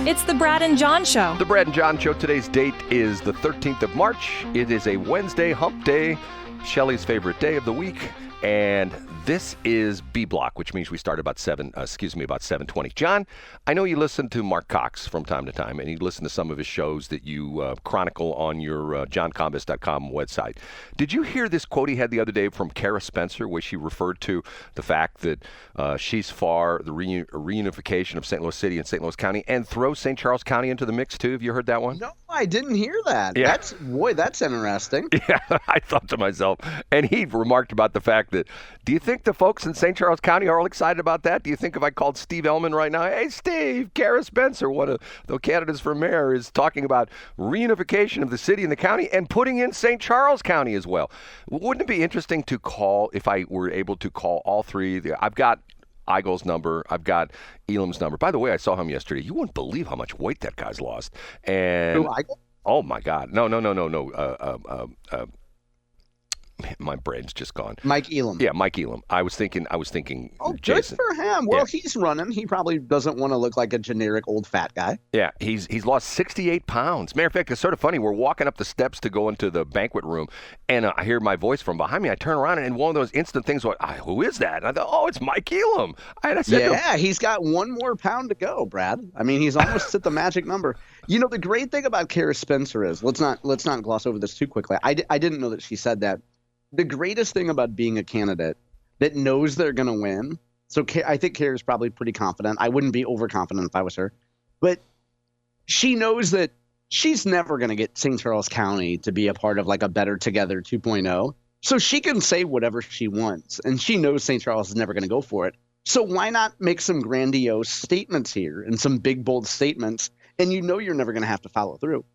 It's the Brad and John Show. The Brad and John Show. Today's date is the 13th of March. It is a Wednesday, hump day, Shelley's favorite day of the week. And this is B Block, which means we start about 7:20. John, I know you listen to Mark Cox from time to time, and you listen to some of his shows that you chronicle on your johncombest.com website. Did you hear this quote he had the other day from Cara Spencer, where she referred to the fact that she's for the reunification of St. Louis City and St. Louis County, and throw St. Charles County into the mix, too? Have you heard that one? No, I didn't hear that. Yeah. That's interesting. Yeah, I thought to myself, and he remarked about the fact that, do you think the folks in St. Charles County are all excited about that? Do you think if I called Steve Elam right now, hey, Steve, Cara Spencer, one of the candidates for mayor, is talking about reunification of the city and the county and putting in St. Charles County as well. Wouldn't it be interesting to call, if I were able to call all three? I've got Eigel's number. I've got Elam's number. By the way, I saw him yesterday. You wouldn't believe how much weight that guy's lost. And Who, Eigel? Oh, my God. No. My brain's just gone. Mike Elam. Yeah, Mike Elam. I was thinking Oh, Jason. good for him. Well, Yeah. he's running. He probably doesn't want to look like a generic old fat guy. Yeah, he's lost 68 pounds. Matter of fact, it's sort of funny. We're walking up the steps to go into the banquet room, and I hear my voice from behind me. I turn around, and one of those instant things, who is that? And I thought, oh, it's Mike Elam. And I said, Yeah, he's got one more pound to go, Brad. I mean, he's almost at the magic number. You know, the great thing about Cara Spencer is, let's not gloss over this too quickly. I didn't know that she said that. The greatest thing about being a candidate that knows they're going to win, so I think Cara's probably pretty confident. I wouldn't be overconfident if I was her. But she knows that she's never going to get St. Charles County to be a part of like a Better Together 2.0. So she can say whatever she wants, and she knows St. Charles is never going to go for it. So why not make some grandiose statements here and some big, bold statements, and you know you're never going to have to follow through.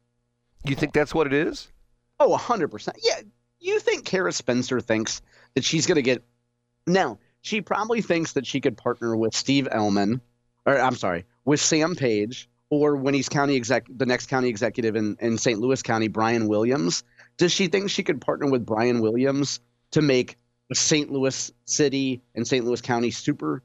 You think that's what it is? Oh, 100%. Yeah. You think Cara Spencer thinks that she's going to get – now, she probably thinks that she could partner with Steve Elam, with Sam Page, or when he's the next county executive in St. Louis County, Brian Williams. Does she think she could partner with Brian Williams to make St. Louis City and St. Louis County super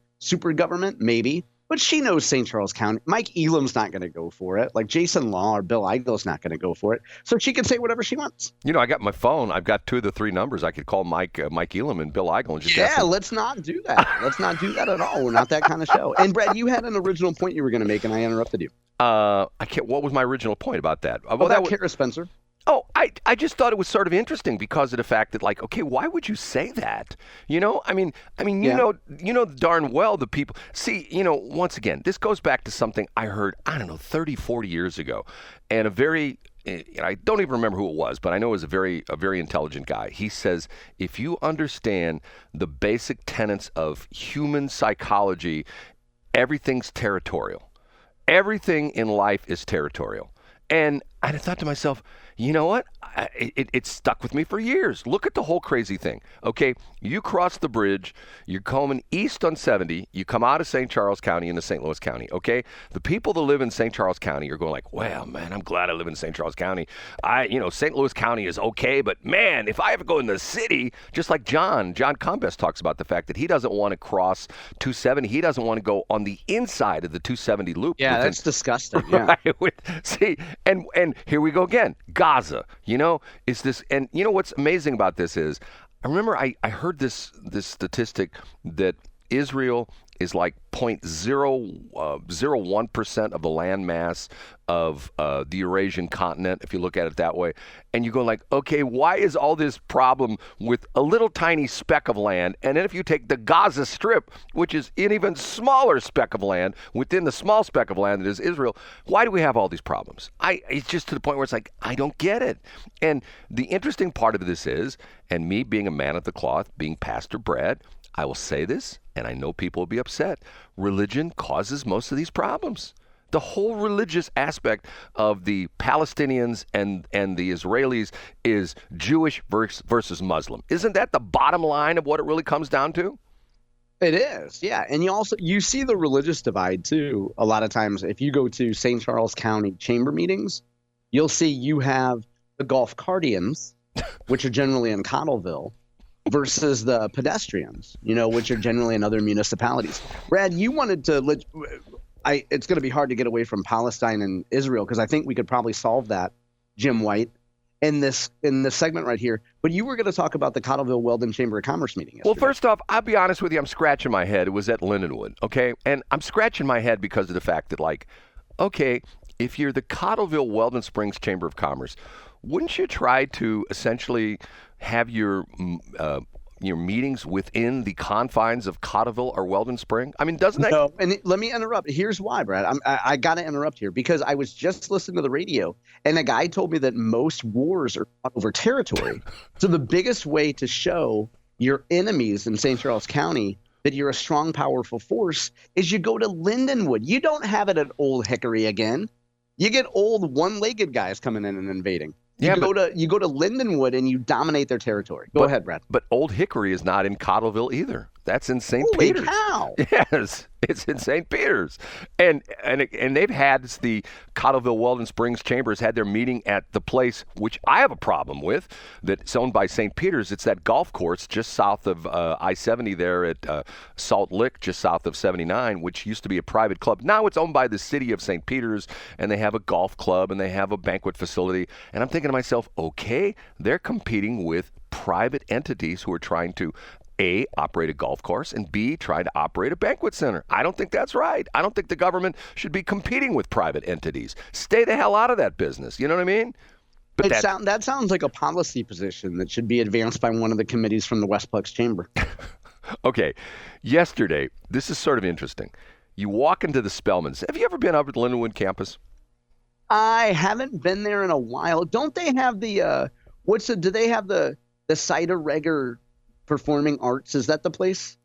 government? Maybe. But she knows St. Charles County. Mike Elam's not going to go for it. Like Jason Law or Bill Eigel's not going to go for it. So she can say whatever she wants. You know, I got my phone. I've got 2 of the 3 numbers. I could call Mike Elam and Bill Eigel and just ask them. Let's not do that. Let's not do that at all. We're not that kind of show. And Brad, you had an original point you were going to make, and I interrupted you. I can't. What was my original point about that? Cara Spencer. Oh, I just thought it was sort of interesting because of the fact that, like, okay, why would you say that? You know, I mean, Yeah. you know darn well the people. See, once again, this goes back to something I heard, 30, 40 years ago, and I don't even remember who it was, but I know it was a very intelligent guy. He says, if you understand the basic tenets of human psychology, everything's territorial. Everything in life is territorial. And I thought to myself, you know what? It stuck with me for years. Look at the whole crazy thing. Okay, you cross the bridge, you're coming east on 70, you come out of St. Charles County into St. Louis County, okay? The people that live in St. Charles County are going like, well, man, I'm glad I live in St. Charles County. St. Louis County is okay, but man, if I ever go in the city, just like John Combest talks about the fact that he doesn't want to cross 270. He doesn't want to go on the inside of the 270 loop. Yeah, that's disgusting. Yeah. Right? See, and here we go again. Gaza, is this, and what's amazing about this is, I remember I heard this statistic that Israel is like 0.001% of the land mass of the Eurasian continent, if you look at it that way. And you go like, okay, why is all this problem with a little tiny speck of land? And then if you take the Gaza Strip, which is an even smaller speck of land within the small speck of land that is Israel, why do we have all these problems? It's just to the point where it's like, I don't get it. And the interesting part of this is, and me being a man of the cloth, being Pastor Brad, I will say this, and I know people will be upset. Religion causes most of these problems. The whole religious aspect of the Palestinians and the Israelis is Jewish versus Muslim. Isn't that the bottom line of what it really comes down to? It is, yeah. And you see the religious divide, too, a lot of times. If you go to St. Charles County chamber meetings, you'll see you have the golf cartians, which are generally in Cottleville, versus the pedestrians, which are generally in other municipalities. Brad, you wanted to it's going to be hard to get away from Palestine and Israel because I think we could probably solve that, Jim White, in this segment right here. But you were going to talk about the Cottleville-Weldon Chamber of Commerce meeting yesterday. Well, first off, I'll be honest with you. I'm scratching my head. It was at Lindenwood, okay? And I'm scratching my head because of the fact that, like, okay, if you're the Cottleville-Weldon Springs Chamber of Commerce, wouldn't you try to essentially have your meetings within the confines of Cottleville or Weldon Spring? I mean, doesn't that... No, and let me interrupt. Here's why, Brad. I got to interrupt here because I was just listening to the radio, and a guy told me that most wars are fought over territory. So the biggest way to show your enemies in St. Charles County that you're a strong, powerful force is you go to Lindenwood. You don't have it at Old Hickory again. You get old one-legged guys coming in and invading. You go to Lindenwood and you dominate their territory. Go ahead, Brad. But Old Hickory is not in Cottleville either. That's in St. Peter's. Holy cow! Yes, it's in St. Peter's, and they've had the Cottleville-Weldon Springs Chambers had their meeting at the place which I have a problem with. That's owned by St. Peter's. It's that golf course just south of I-70 there at Salt Lick, just south of 79, which used to be a private club. Now it's owned by the city of St. Peter's, and they have a golf club and they have a banquet facility. And I'm thinking to myself, okay, they're competing with private entities who are trying to A, operate a golf course, and B, try to operate a banquet center. I don't think that's right. I don't think the government should be competing with private entities. Stay the hell out of that business. You know what I mean? But that sounds like a policy position that should be advanced by one of the committees from the Westplex Chamber. Okay. Yesterday, this is sort of interesting. You walk into the Spellmanns. Have you ever been up at the Lindenwood campus? I haven't been there in a while. Don't they have the do they have the Cider Regger Performing Arts? Is that the place?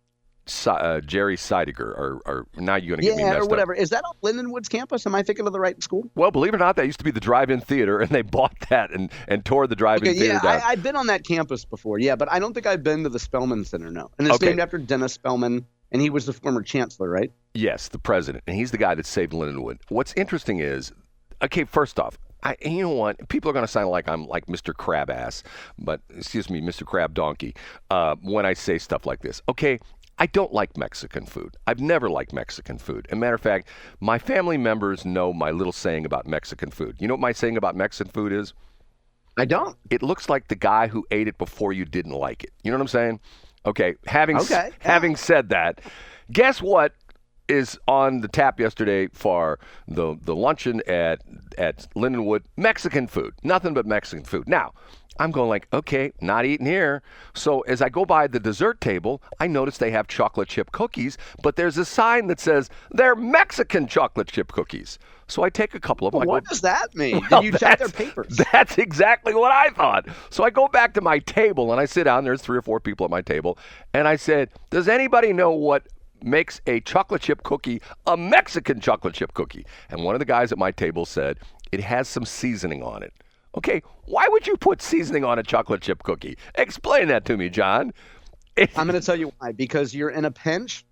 Jerry Seidiger, or now you're going to get me messed up. Yeah, or whatever. Is that on Lindenwood's campus? Am I thinking of the right school? Well, believe it or not, that used to be the drive-in theater, and they bought that and tore the drive-in theater down. I've been on that campus before, but I don't think I've been to the Spellmann Center, no. And it's named after Dennis Spellmann, and he was the former chancellor, right? Yes, the president, and he's the guy that saved Lindenwood. What's interesting is, okay, first off, you know what? People are going to sound like I'm like Mr. Crab Ass, Mr. Crab Donkey, when I say stuff like this. Okay, I don't like Mexican food. I've never liked Mexican food. As a matter of fact, my family members know my little saying about Mexican food. You know what my saying about Mexican food is? I don't. It looks like the guy who ate it before you didn't like it. You know what I'm saying? Okay, having said that, guess what is on the tap yesterday for the luncheon at Lindenwood? Mexican food. Nothing but Mexican food. Now, I'm going like, okay, not eating here. So as I go by the dessert table, I notice they have chocolate chip cookies, but there's a sign that says they're Mexican chocolate chip cookies. So I take a couple of them. What does that mean? Well, did you check their papers? That's exactly what I thought. So I go back to my table and I sit down. There's 3 or 4 people at my table. And I said, does anybody know what makes a chocolate chip cookie a Mexican chocolate chip cookie? And one of the guys at my table said, it has some seasoning on it. Okay, why would you put seasoning on a chocolate chip cookie? Explain that to me, John. I'm going to tell you why. Because you're in a pinch,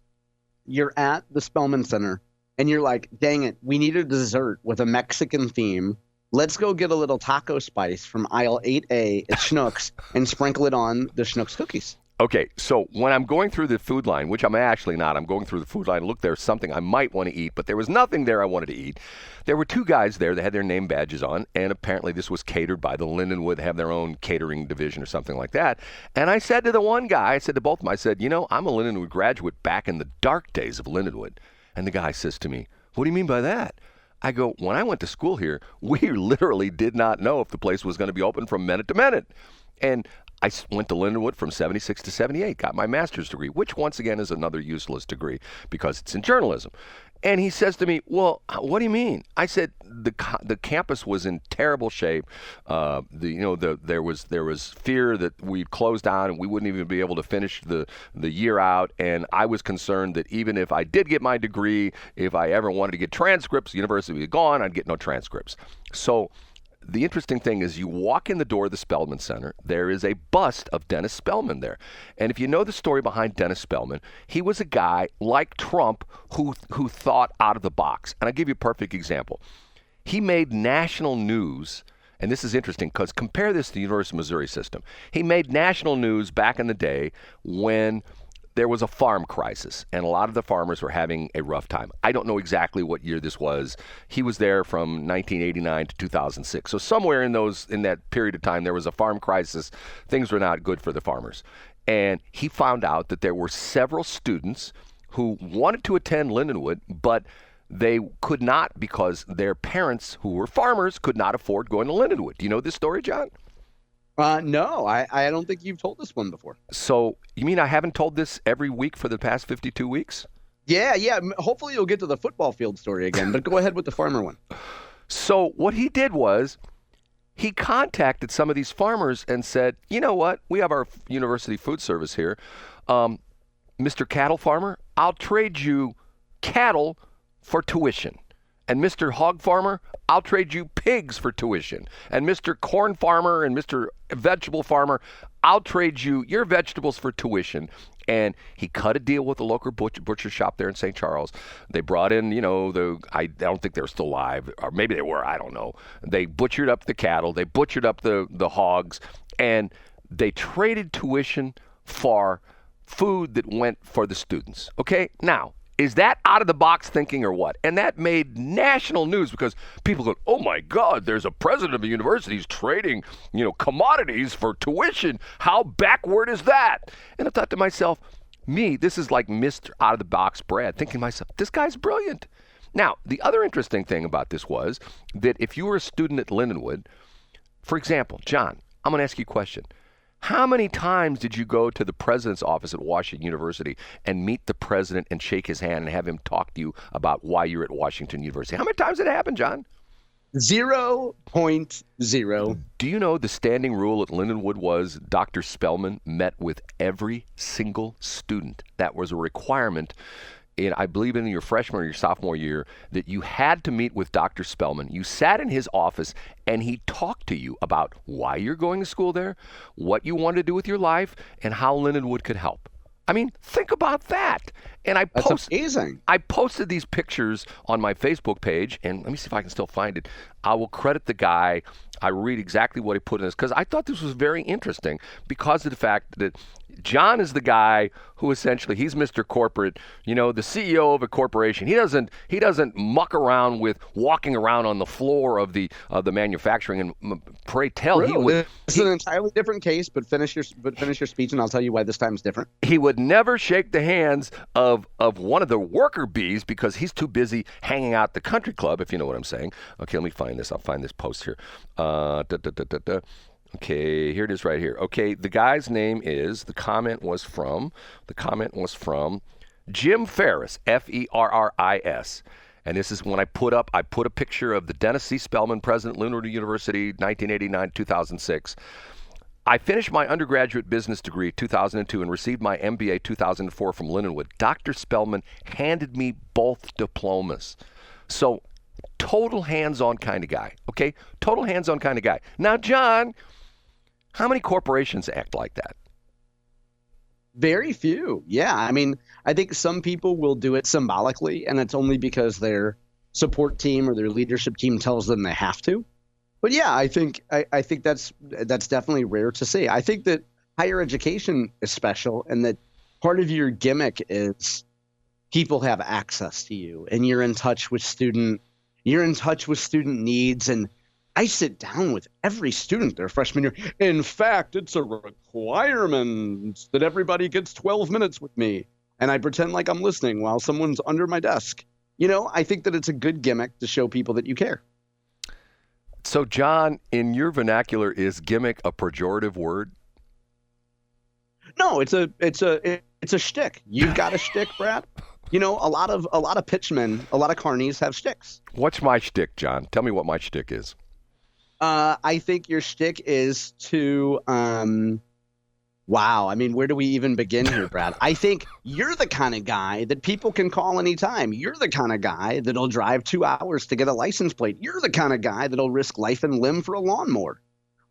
you're at the Spellmann Center, and you're like, dang it, we need a dessert with a Mexican theme. Let's go get a little taco spice from aisle 8A at Schnucks and sprinkle it on the Schnucks cookies. Okay, so when I'm going through the food line, which I'm actually not, I'm going through the food line, look, there's something I might want to eat, but there was nothing there I wanted to eat. There were 2 guys there that had their name badges on, and apparently this was catered by the Lindenwood, have their own catering division or something like that. And I said to the one guy, I said to both of them, I said, I'm a Lindenwood graduate back in the dark days of Lindenwood. And the guy says to me, what do you mean by that? I go, when I went to school here, we literally did not know if the place was going to be open from minute to minute. And I went to Lindenwood from 76 to 78, got my master's degree, which once again is another useless degree because it's in journalism. And he says to me, well, what do you mean? I said, the campus was in terrible shape. There was fear that we'd close down and we wouldn't even be able to finish the year out. And I was concerned that even if I did get my degree, if I ever wanted to get transcripts, the university would be gone, I'd get no transcripts. So the interesting thing is you walk in the door of the Spellmann Center, there is a bust of Dennis Spellmann there. And if you know the story behind Dennis Spellmann, he was a guy like Trump who thought out of the box. And I'll give you a perfect example. He made national news, and this is interesting because compare this to the University of Missouri system. He made national news back in the day when there was a farm crisis, and a lot of the farmers were having a rough time. I don't know exactly what year this was. He was there from 1989 to 2006. So somewhere in that period of time, there was a farm crisis. Things were not good for the farmers. And he found out that there were several students who wanted to attend Lindenwood, but they could not because their parents, who were farmers, could not afford going to Lindenwood. Do you know this story, John? No, I don't think you've told this one before. So you mean I haven't told this every week for the past 52 weeks? Yeah. Hopefully you'll get to the football field story again, but go ahead with the farmer one. So what he did was he contacted some of these farmers and said, you know what? We have our university food service here. Mr. Cattle Farmer, I'll trade you cattle for tuition. And Mr. Hog Farmer, I'll trade you pigs for tuition. And Mr. Corn Farmer and Mr. Vegetable Farmer, I'll trade you your vegetables for tuition. And he cut a deal with the local butcher shop there in St. Charles. They brought in, I don't think they're still alive, or maybe they were, I don't know. They butchered up the cattle, they butchered up the hogs, and they traded tuition for food that went for the students. Okay, now, is that out of the box thinking or what? And that made national news because people go, oh my God, there's a president of a university who's trading, commodities for tuition. How backward is that? And I thought to myself, this is like Mr. Out of the Box Brad, thinking to myself, this guy's brilliant. Now, the other interesting thing about this was that if you were a student at Lindenwood, for example, John, I'm going to ask you a question. How many times did you go to the president's office at Washington University and meet the president and shake his hand and have him talk to you about why you're at Washington University? How many times did it happen, John? 0.0. Do you know the standing rule at Lindenwood was Dr. Spellmann met with every single student? That was a requirement I believe in your freshman or your sophomore year, that you had to meet with Dr. Spellmann. You sat in his office and he talked to you about why you're going to school there, what you want to do with your life, and how Lindenwood could help. I mean, think about that. And That's amazing. I posted these pictures on my Facebook page, and let me see if I can still find it. I will credit the guy. I read exactly what he put in this because I thought this was very interesting because of the fact that John is the guy who essentially, he's Mr. Corporate, the CEO of a corporation. He doesn't muck around with walking around on the floor of the manufacturing. And pray tell, This is an entirely different case, but finish your speech, and I'll tell you why this time is different. He would never shake the hands of one of the worker bees because he's too busy hanging out at the country club, if you know what I'm saying. Okay, let me find this. I'll find this post here. Okay, here it is right here. Okay, the guy's name is, the comment was from Jim Ferris, Ferris. And this is when I put a picture of the Dennis C. Spellmann, president, Lindenwood University, 1989-2006. I finished my undergraduate business degree 2002 and received my MBA 2004 from Lindenwood. Dr. Spellmann handed me both diplomas. So, total hands-on kind of guy, okay? Total hands-on kind of guy. Now, John, how many corporations act like that? Very few. Yeah. I mean, I think some people will do it symbolically, and it's only because their support team or their leadership team tells them they have to. But yeah, I think that's definitely rare to see. I think that higher education is special, and that part of your gimmick is people have access to you, and you're in touch with student needs. And I sit down with every student their freshman year. In fact, it's a requirement that everybody gets 12 minutes with me, and I pretend like I'm listening while someone's under my desk. I think that it's a good gimmick to show people that you care. So, John, in your vernacular, is gimmick a pejorative word? No, it's a shtick. You've got a shtick, Brad. A lot of pitchmen, a lot of carnies have shticks. What's my shtick, John? Tell me what my shtick is. I think your shtick is to wow. I mean, where do we even begin here, Brad? I think you're the kind of guy that people can call anytime. You're the kind of guy that'll drive 2 hours to get a license plate. You're the kind of guy that'll risk life and limb for a lawnmower.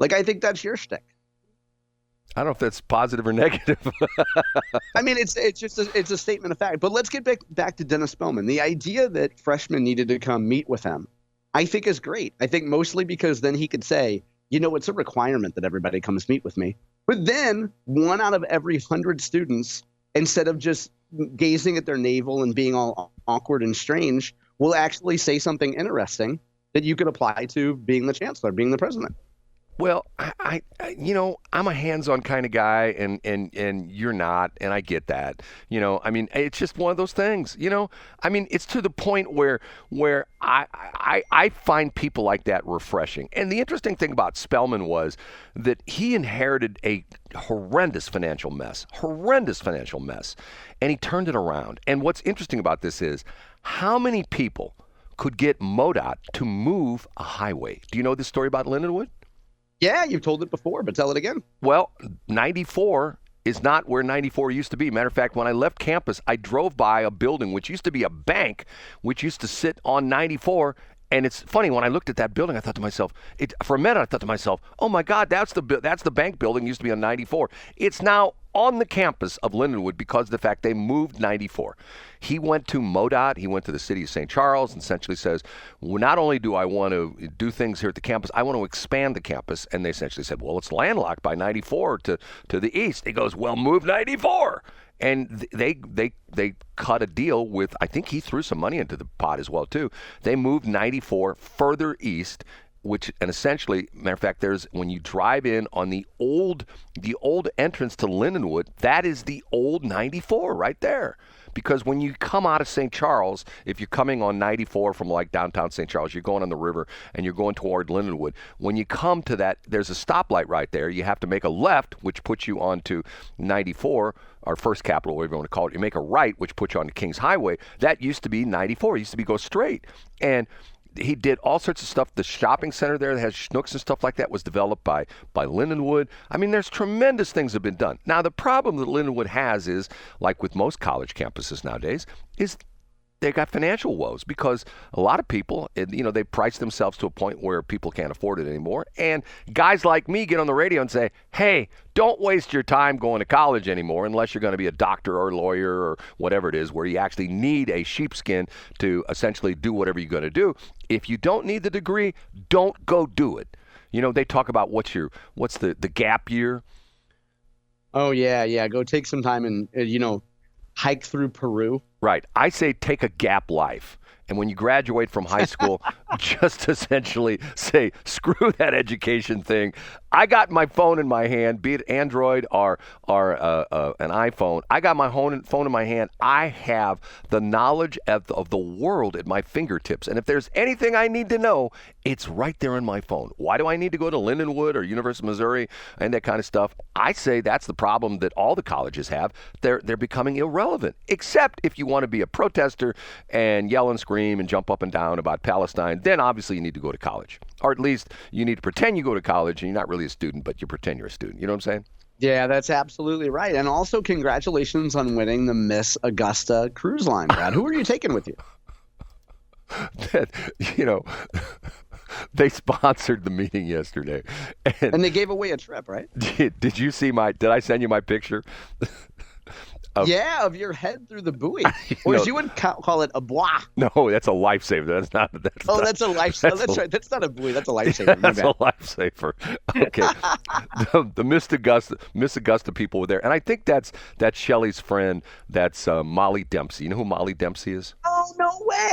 I think that's your shtick. I don't know if that's positive or negative. I mean, it's a statement of fact. But let's get back to Dennis Spellmann. The idea that freshmen needed to come meet with him, I think, is great. I think mostly because then he could say, it's a requirement that everybody comes meet with me. But then 1 out of every 100 students instead of just gazing at their navel and being all awkward and strange, will actually say something interesting that you could apply to being the chancellor, being the president. Well, I'm a hands-on kind of guy, and you're not, and I get that. It's just one of those things. It's to the point where I find people like that refreshing. And the interesting thing about Spellmann was that he inherited a horrendous financial mess, and he turned it around. And what's interesting about this is how many people could get MoDOT to move a highway. Do you know this story about Lindenwood? Yeah, you've told it before, but tell it again. Well, 94 is not where 94 used to be. Matter of fact, when I left campus, I drove by a building which used to be a bank, which used to sit on 94. And it's funny, when I looked at that building, I thought to myself, for a minute, I thought to myself, oh my God, that's the bank building, used to be on 94. It's now on the campus of Lindenwood because of the fact they moved 94. He went to MoDOT, he went to the city of St. Charles, and essentially says, well, not only do I want to do things here at the campus, I want to expand the campus. And they essentially said, well, it's landlocked by 94 to the east. He goes, well, move 94. And they cut a deal with, I think he threw some money into the pot as well, too. They moved 94 further east, and essentially, matter of fact, when you drive in on the old entrance to Lindenwood, that is the old 94 right there. Because when you come out of St. Charles, if you're coming on 94 from like downtown St. Charles, you're going on the river and you're going toward Lindenwood. When you come to that, there's a stoplight right there. You have to make a left, which puts you onto 94, our First Capital, whatever you want to call it. You make a right, which puts you onto Kings Highway. That used to be 94. It used to be go straight. And he did all sorts of stuff. The shopping center there that has Schnucks and stuff like that was developed by Lindenwood. I mean, there's tremendous things that have been done. Now, the problem that Lindenwood has is, like with most college campuses nowadays, is they got financial woes because a lot of people, they price themselves to a point where people can't afford it anymore. And guys like me get on the radio and say, hey, don't waste your time going to college anymore unless you're going to be a doctor or a lawyer or whatever it is, where you actually need a sheepskin to essentially do whatever you're going to do. If you don't need the degree, don't go do it. They talk about what's the gap year. Oh, yeah. Go take some time and, hike through Peru. Right. I say take a gap life. And when you graduate from high school, just essentially say, screw that education thing. I got my phone in my hand, be it Android or an iPhone. I got my phone in my hand. I have the knowledge of the world at my fingertips. And if there's anything I need to know, it's right there in my phone. Why do I need to go to Lindenwood or University of Missouri and that kind of stuff? I say that's the problem that all the colleges have. They're becoming irrelevant, except if you want to be a protester and yell and scream and jump up and down about Palestine, then obviously you need to go to college. Or at least you need to pretend you go to college and you're not really a student, but you pretend you're a student. You know what I'm saying? Yeah, that's absolutely right. And also congratulations on winning the Miss Augusta cruise line, Brad. Who are you taking with you? They sponsored the meeting yesterday. And they gave away a trip, right? Did you see did I send you my picture? Of your head through the buoy. Or as you would call it, a bois. No, that's a lifesaver. That's not. That's a lifesaver. That's right. That's not a buoy. That's a lifesaver. That's a lifesaver. Okay. the Miss Augusta people were there. And I think that's Shelley's friend. That's Molly Dempsey. You know who Molly Dempsey is? Oh, no way.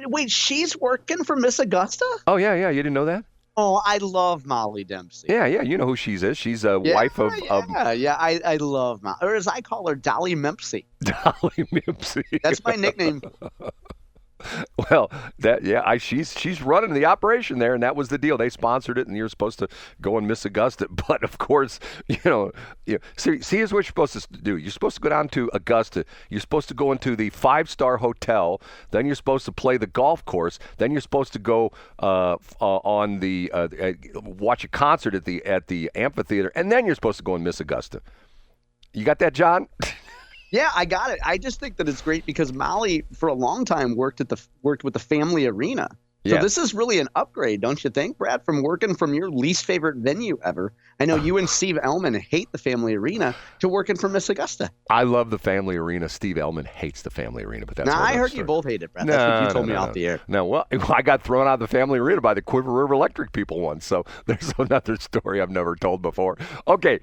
Wait, she's working for Miss Augusta? Oh, yeah. You didn't know that? Oh, I love Molly Dempsey. Yeah, you know who she is. She's a wife of... I love Molly. Or as I call her, Dolly Mempsey. Dolly Mempsey. That's my nickname. Well, she's running the operation there, and that was the deal. They sponsored it, and you're supposed to go and Miss Augusta. But of course, see, here's what you're supposed to do. You're supposed to go down to Augusta. You're supposed to go into the 5-star hotel. Then you're supposed to play the golf course. Then you're supposed to go on the watch a concert at the amphitheater, and then you're supposed to go and Miss Augusta. You got that, John? Yeah, I got it. I just think that it's great because Molly, for a long time, worked with the Family Arena. So this is really an upgrade, don't you think, Brad, from working from your least favorite venue ever? I know you and Steve Elam hate the Family Arena, to working for Miss Augusta. I love the Family Arena. Steve Elam hates the Family Arena, but that's now I heard you both hate it, Brad. That's what you told me off the air. No, well, I got thrown out of the Family Arena by the Quiver River Electric people once, so there's another story I've never told before. Okay.